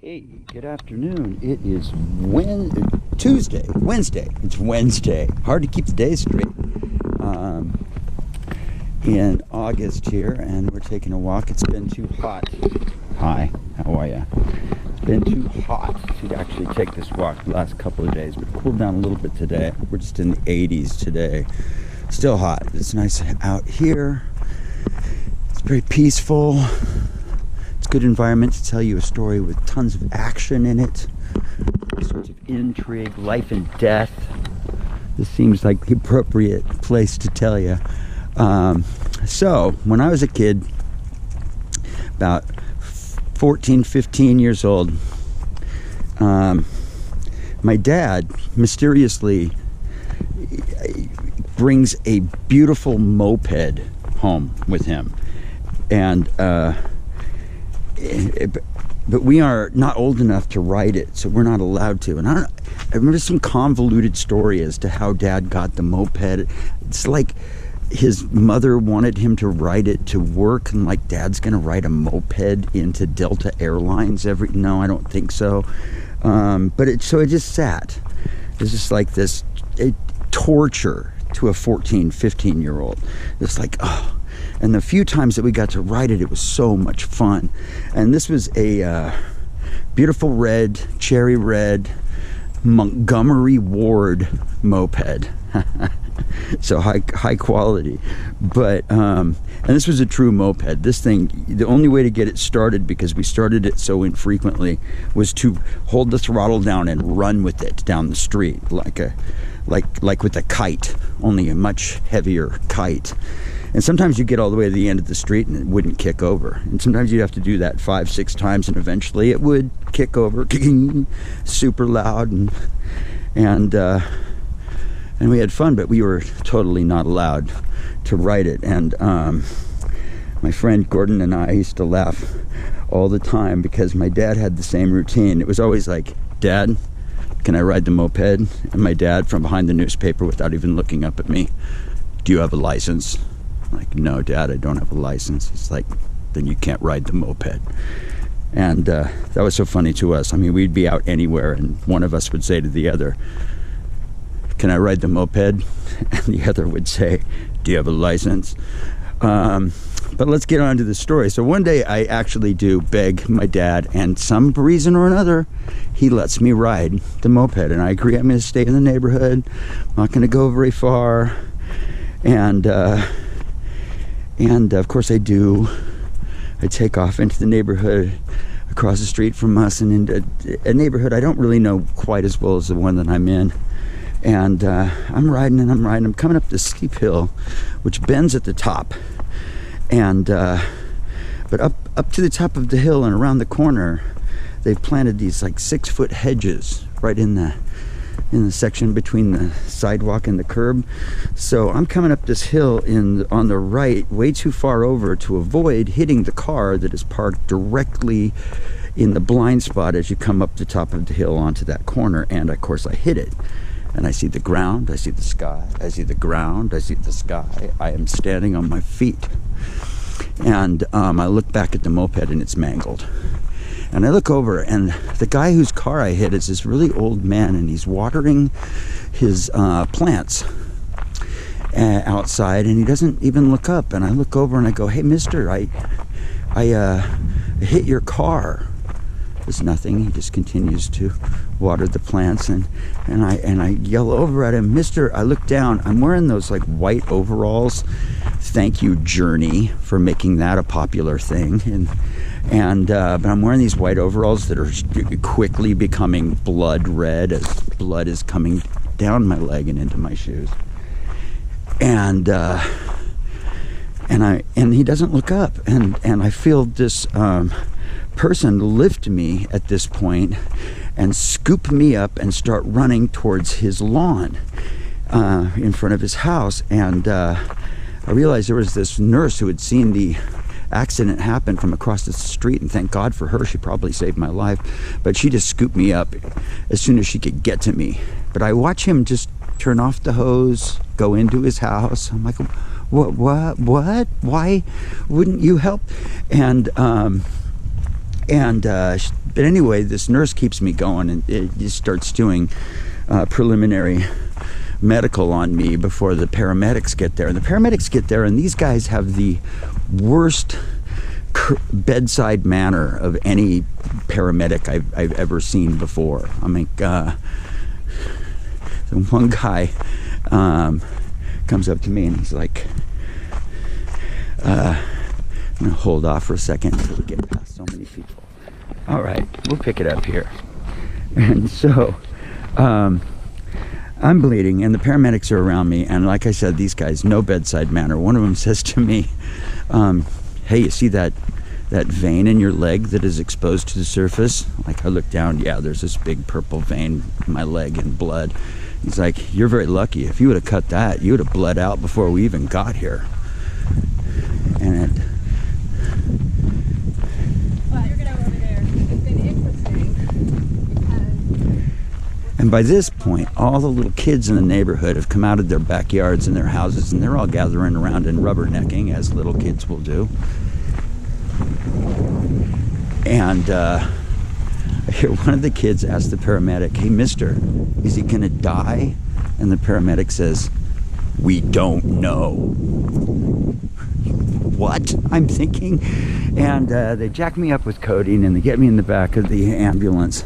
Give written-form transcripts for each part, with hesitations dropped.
Hey, good afternoon. It is Wednesday. It's Wednesday. Hard to keep the day straight. In August here, and we're taking a walk. It's been too hot. Hi, how are you? It's been too hot to actually take this walk the last couple of days, but it cooled down a little bit today. We're just in the 80s today. Still hot. It's nice out here. It's very peaceful. It's a good environment to tell you a story with tons of action in it, all sorts of intrigue, life and death. This seems like the appropriate place to tell you. So when I was a kid, about 14, 15 years old, my dad mysteriously brings a beautiful moped home with him, and but we are not old enough to ride it, so we're not allowed to. And I remember some convoluted story as to how Dad got the moped. It's like his mother wanted him to ride it to work, and like Dad's gonna ride a moped into Delta Airlines no, I don't think so. But it just sat. It's just like this torture to a 14, 15-year-old. It's like, oh. And the few times that we got to ride it, it was so much fun. And this was a beautiful red, cherry red, Montgomery Ward moped. So high quality. But and this was a true moped. This thing, the only way to get it started, because we started it so infrequently, was to hold the throttle down and run with it down the street like with a kite, only a much heavier kite. And sometimes you get all the way to the end of the street and it wouldn't kick over. And sometimes you'd have to do that 5-6 times, and eventually it would kick over, super loud, and we had fun, but we were totally not allowed to ride it. And my friend Gordon and I used to laugh all the time because my dad had the same routine. It was always like, "Dad, can I ride the moped?" And my dad, from behind the newspaper, without even looking up at me, "Do you have a license?" I'm like, "No, Dad, I don't have a license." He's like, "Then you can't ride the moped." And that was so funny to us. I mean, we'd be out anywhere and one of us would say to the other, "Can I ride the moped?" And the other would say, "Do you have a license?" But let's get on to the story. So one day I actually do beg my dad, and some reason or another, he lets me ride the moped. And I agree, I'm going to stay in the neighborhood. I'm not going to go very far. And of course I do. I take off into the neighborhood across the street from us, and into a neighborhood I don't really know quite as well as the one that I'm in. And I'm riding. I'm coming up this steep hill, which bends at the top. And but up to the top of the hill and around the corner, they've planted these like 6-foot hedges right in the section between the sidewalk and the curb. So I'm coming up this hill on the right, way too far over to avoid hitting the car that is parked directly in the blind spot as you come up the top of the hill onto that corner. And of course I hit it. And I see the ground, I see the sky, I see the ground, I see the sky. I am standing on my feet. And I look back at the moped and it's mangled. And I look over, and the guy whose car I hit is this really old man, and he's watering his plants outside, and he doesn't even look up. And I look over and I go, "Hey, mister, I hit your car." There's nothing. He just continues to water the plants, and I yell over at him, "Mister," I look down. I'm wearing those like white overalls. Thank you, Journey, for making that a popular thing. But I'm wearing these white overalls that are quickly becoming blood red as blood is coming down my leg and into my shoes. And he doesn't look up, and I feel this person lift me at this point and scoop me up and start running towards his lawn in front of his house. And I realized there was this nurse who had seen the accident happen from across the street, and thank God for her, she probably saved my life. But she just scooped me up as soon as she could get to me. But I watch him just turn off the hose, go into his house. I'm like, what, why wouldn't you help? And And but anyway, this nurse keeps me going, and it just starts doing preliminary medical on me before the paramedics get there. And the paramedics get there, and these guys have the worst bedside manner of any paramedic I've ever seen before. I mean, the one guy comes up to me and he's like, I'm gonna hold off for a second until we get past so many people. All right, we'll pick it up here. And so I'm bleeding, and the paramedics are around me, and like I said, these guys, no bedside manner. One of them says to me, hey, you see that vein in your leg that is exposed to the surface? Like, I look down, yeah, there's this big purple vein in my leg and blood. He's like, you're very lucky. If you would have cut that, you would have bled out before we even got here. And it... Well, you're gonna go over there. It's been interesting because... And by this point, all the little kids in the neighborhood have come out of their backyards and their houses, and they're all gathering around and rubbernecking, as little kids will do. And I hear one of the kids ask the paramedic, hey, mister, is he gonna die? And the paramedic says, we don't know. What? I'm thinking. And they jack me up with codeine, and they get me in the back of the ambulance.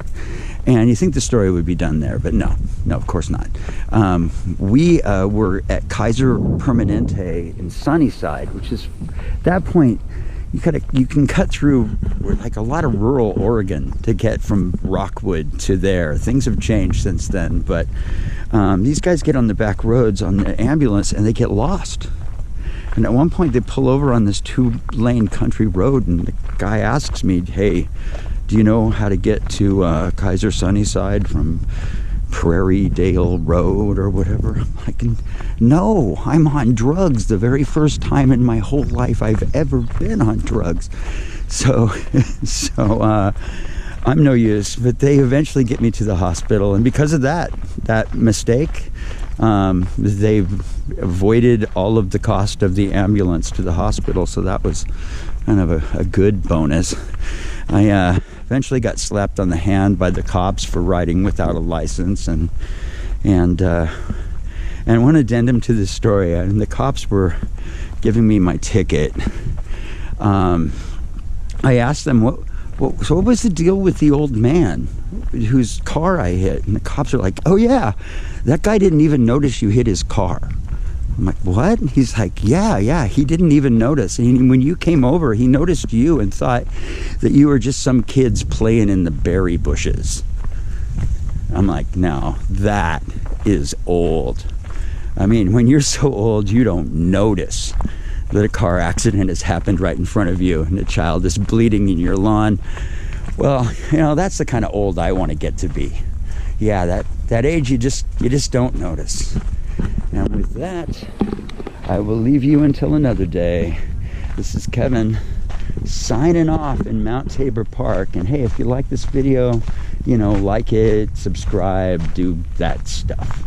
And you think the story would be done there, but no, of course not. We were at Kaiser Permanente in Sunnyside, which is, at that point, you can cut through like a lot of rural Oregon to get from Rockwood to there. Things have changed since then, but these guys get on the back roads on the ambulance and they get lost. And at one point they pull over on this 2-lane country road, and the guy asks me, hey, do you know how to get to Kaiser Sunnyside from Prairie Dale Road or whatever? I'm like, no, I'm on drugs the very first time in my whole life I've ever been on drugs. So I'm no use. But they eventually get me to the hospital, and because of that mistake, they've avoided all of the cost of the ambulance to the hospital. So that was kind of a good bonus. I eventually got slapped on the hand by the cops for riding without a license, and one addendum to this story, and the cops were giving me my ticket. I asked them, so what was the deal with the old man whose car I hit? And the cops are like, oh yeah, that guy didn't even notice you hit his car. I'm like, what? He's like, yeah, he didn't even notice. And when you came over, he noticed you and thought that you were just some kids playing in the berry bushes. I'm like, no, that is old. I mean, when you're so old, you don't notice that a car accident has happened right in front of you and a child is bleeding in your lawn. Well, that's the kind of old I want to get to be. Yeah, that age you just don't notice. And with that, I will leave you until another day. This is Kevin signing off in Mount Tabor Park. And hey, if you like this video, like it, subscribe, do that stuff.